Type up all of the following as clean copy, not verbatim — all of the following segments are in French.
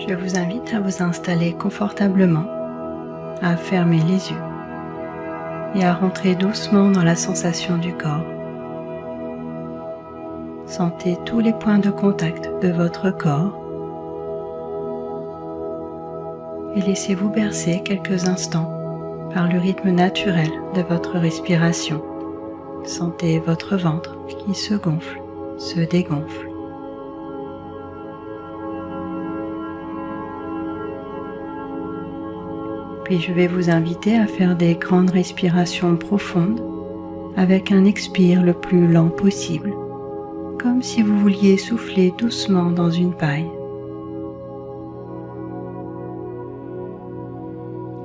Je vous invite à vous installer confortablement, à fermer les yeux et à rentrer doucement dans la sensation du corps. Sentez tous les points de contact de votre corps et laissez-vous bercer quelques instants par le rythme naturel de votre respiration. Sentez votre ventre qui se gonfle, se dégonfle. Puis je vais vous inviter à faire des grandes respirations profondes avec un expire le plus lent possible, comme si vous vouliez souffler doucement dans une paille.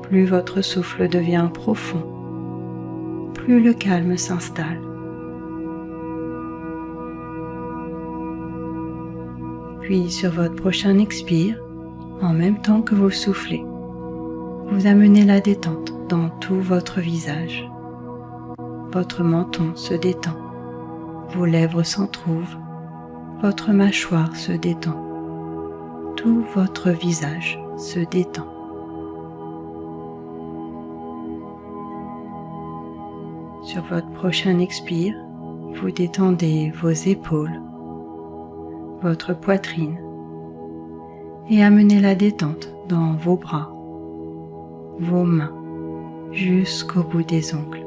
Plus votre souffle devient profond, plus le calme s'installe. Puis sur votre prochain expire, en même temps que vous soufflez, vous amenez la détente dans tout votre visage. Votre menton se détend, vos lèvres s'entrouvent, votre mâchoire se détend, tout votre visage se détend. Sur votre prochain expire, vous détendez vos épaules, votre poitrine et amenez la détente dans vos bras, vos mains jusqu'au bout des ongles.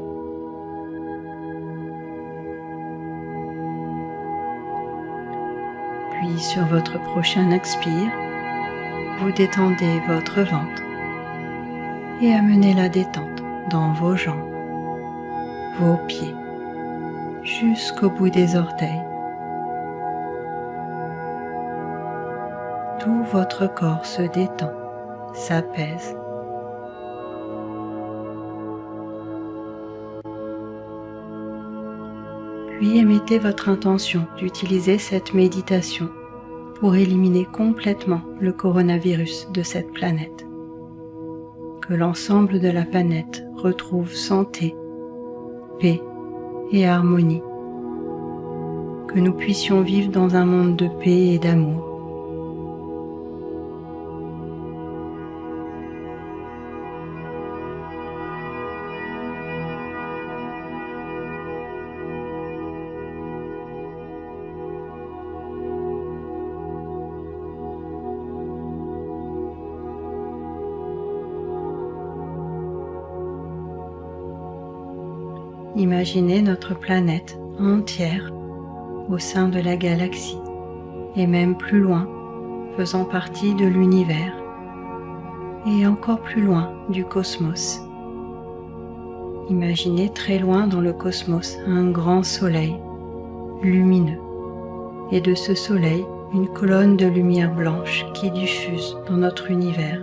Puis sur votre prochain expire, vous détendez votre ventre et amenez la détente dans vos jambes, vos pieds jusqu'au bout des orteils. Tout votre corps se détend, s'apaise. Puis émettez votre intention d'utiliser cette méditation pour éliminer complètement le coronavirus de cette planète. Que l'ensemble de la planète retrouve santé, paix et harmonie. Que nous puissions vivre dans un monde de paix et d'amour. Imaginez notre planète entière au sein de la galaxie et même plus loin, faisant partie de l'univers et encore plus loin du cosmos. Imaginez très loin dans le cosmos un grand soleil lumineux et de ce soleil une colonne de lumière blanche qui diffuse dans notre univers.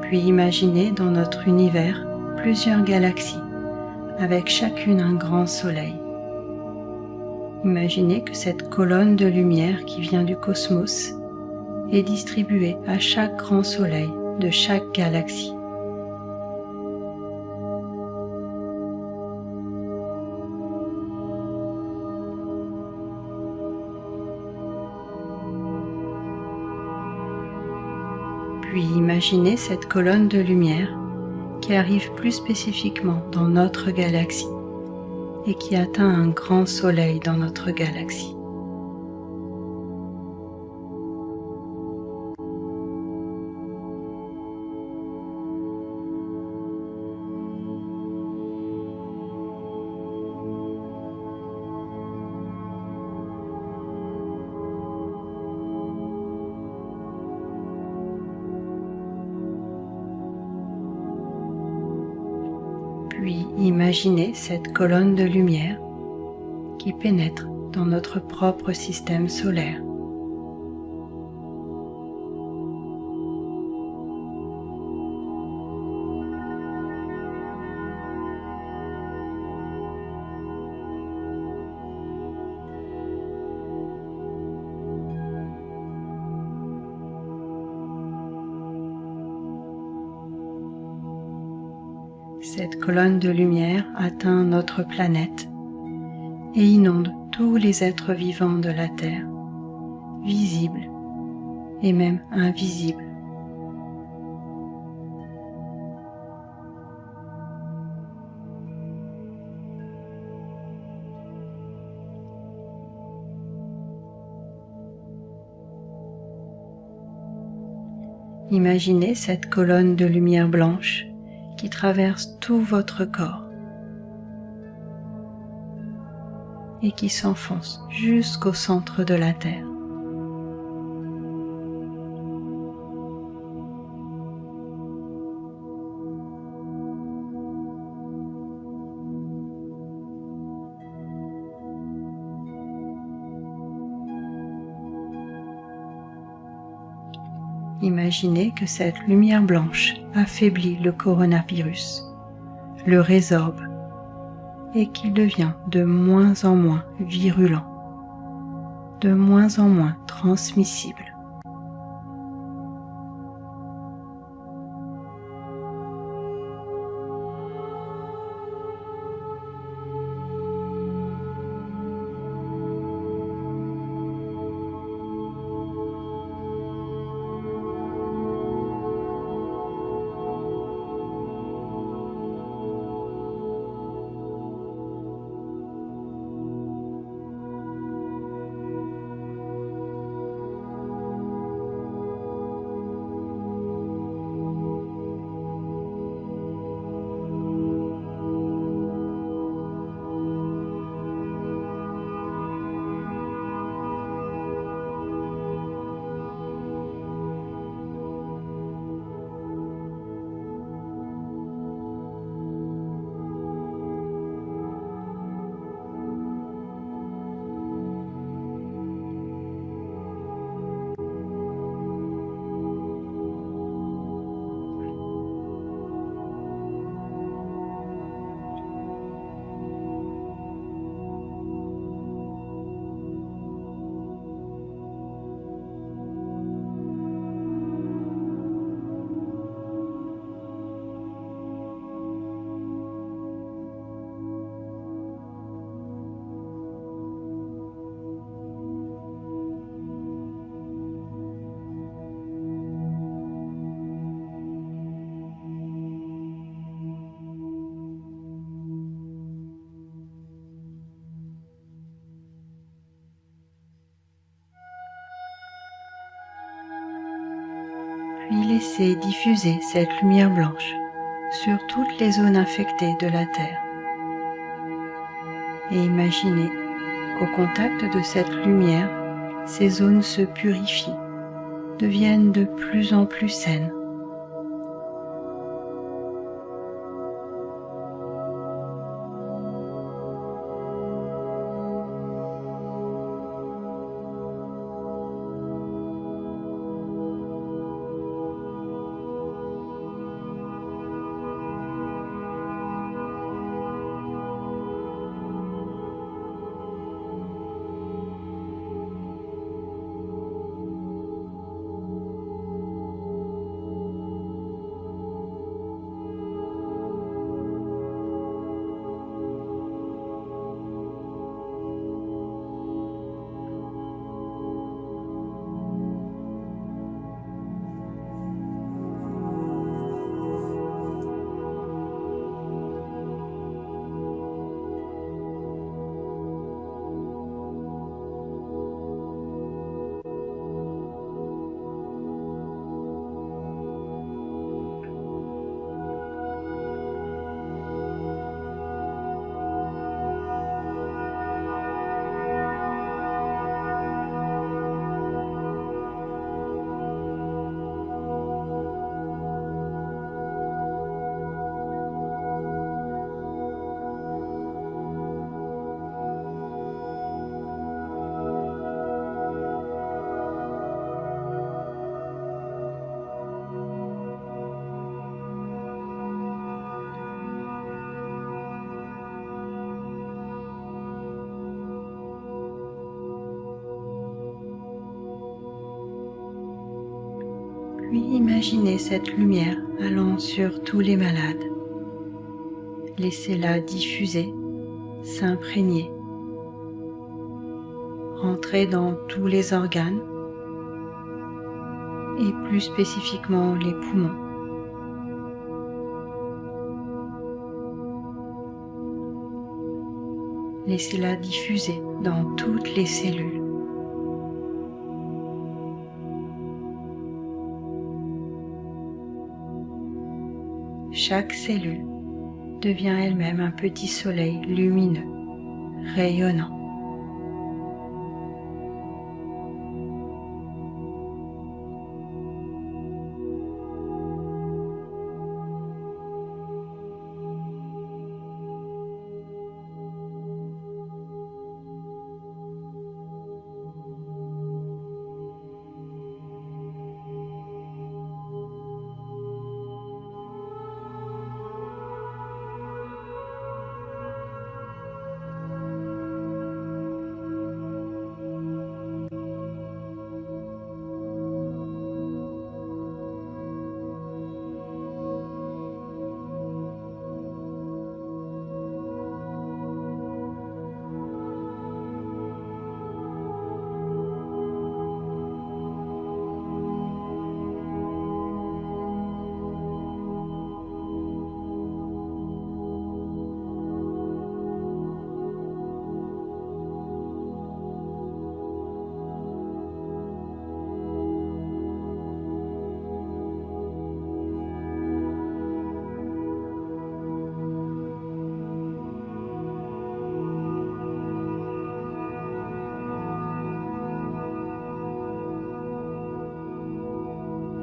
Puis imaginez dans notre univers plusieurs galaxies, avec chacune un grand soleil. Imaginez que cette colonne de lumière qui vient du cosmos est distribuée à chaque grand soleil de chaque galaxie. Puis imaginez cette colonne de lumière qui arrive plus spécifiquement dans notre galaxie et qui atteint un grand soleil dans notre galaxie. Puis imaginez cette colonne de lumière qui pénètre dans notre propre système solaire. Cette colonne de lumière atteint notre planète et inonde tous les êtres vivants de la Terre, visibles et même invisibles. Imaginez cette colonne de lumière blanche qui traverse tout votre corps et qui s'enfonce jusqu'au centre de la Terre. Imaginez que cette lumière blanche affaiblit le coronavirus, le résorbe et qu'il devient de moins en moins virulent, de moins en moins transmissible. Puis laissez diffuser cette lumière blanche sur toutes les zones infectées de la Terre. Et imaginez qu'au contact de cette lumière, ces zones se purifient, deviennent de plus en plus saines. Puis imaginez cette lumière allant sur tous les malades. Laissez-la diffuser, s'imprégner rentrer dans tous les organes et plus spécifiquement les poumons. Laissez-la diffuser dans toutes les cellules. Chaque cellule devient elle-même un petit soleil lumineux, rayonnant.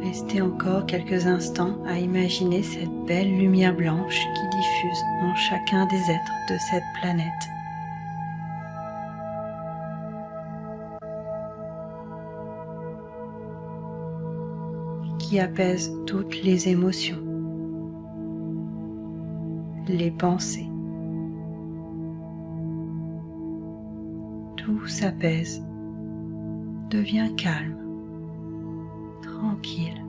Restez encore quelques instants à imaginer cette belle lumière blanche qui diffuse en chacun des êtres de cette planète. Qui apaise toutes les émotions, les pensées. Tout s'apaise, devient calme, tranquille.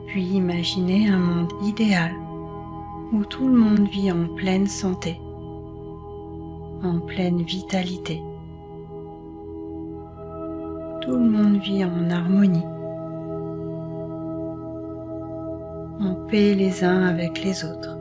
Puis imaginez un monde idéal où tout le monde vit en pleine santé, en pleine vitalité. Tout le monde vit en harmonie, en paix les uns avec les autres.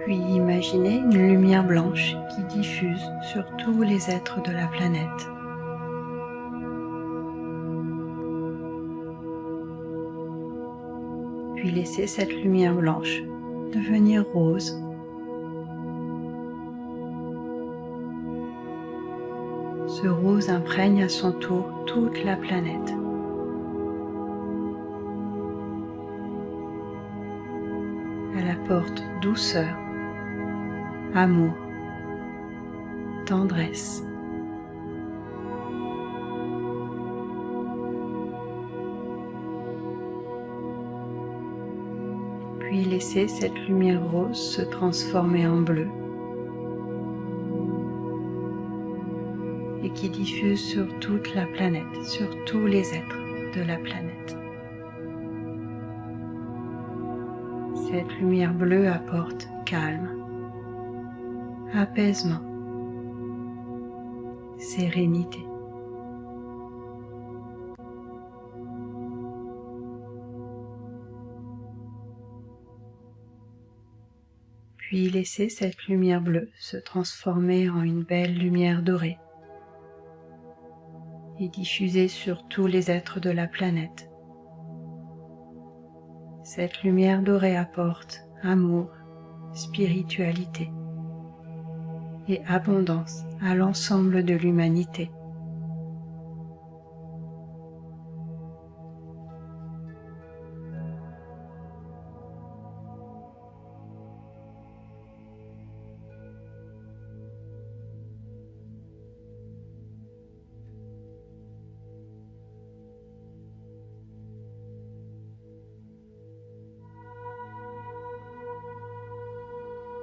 Puis imaginez une lumière blanche qui diffuse sur tous les êtres de la planète. Puis laissez cette lumière blanche devenir rose. Ce rose imprègne à son tour toute la planète. Elle apporte douceur, amour, tendresse. Puis laissez cette lumière rose se transformer en bleu et qui diffuse sur toute la planète, sur tous les êtres de la planète. Cette lumière bleue apporte calme, apaisement, sérénité. Puis laissez cette lumière bleue se transformer en une belle lumière dorée et diffuser sur tous les êtres de la planète. Cette lumière dorée apporte amour, spiritualité et abondance à l'ensemble de l'humanité.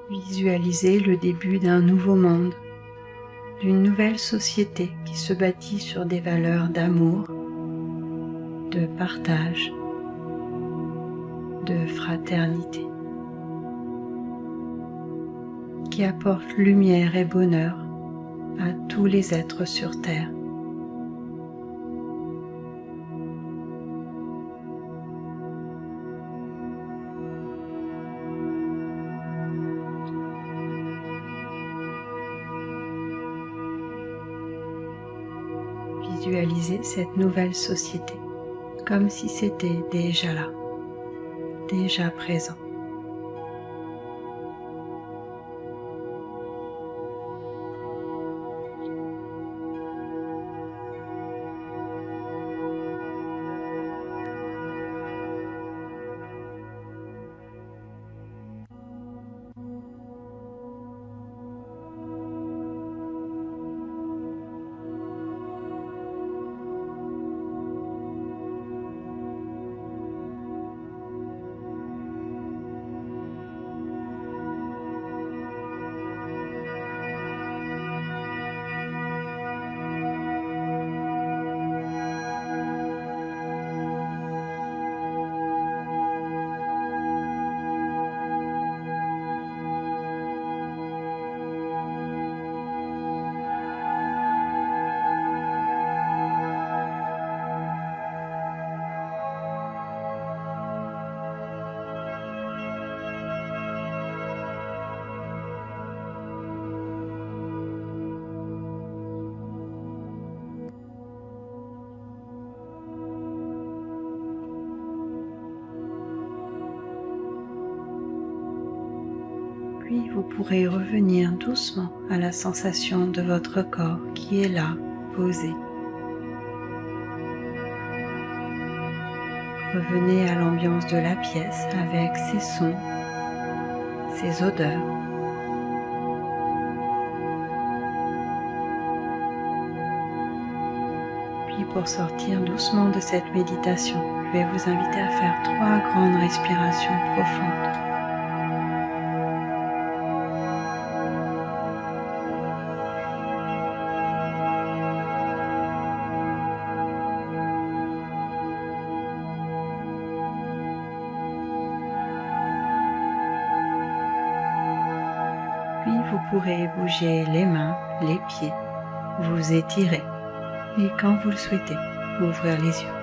Visualisez le début d'un nouveau monde, d'une nouvelle société qui se bâtit sur des valeurs d'amour, de partage, de fraternité, qui apporte lumière et bonheur à tous les êtres sur Terre. Visualisez cette nouvelle société comme si c'était déjà là, déjà présent. Puis vous pourrez revenir doucement à la sensation de votre corps qui est là, posé. Revenez à l'ambiance de la pièce avec ses sons, ses odeurs. Puis pour sortir doucement de cette méditation, je vais vous inviter à faire 3 grandes respirations profondes. Puis vous pourrez bouger les mains, les pieds, vous étirer et quand vous le souhaitez, ouvrir les yeux.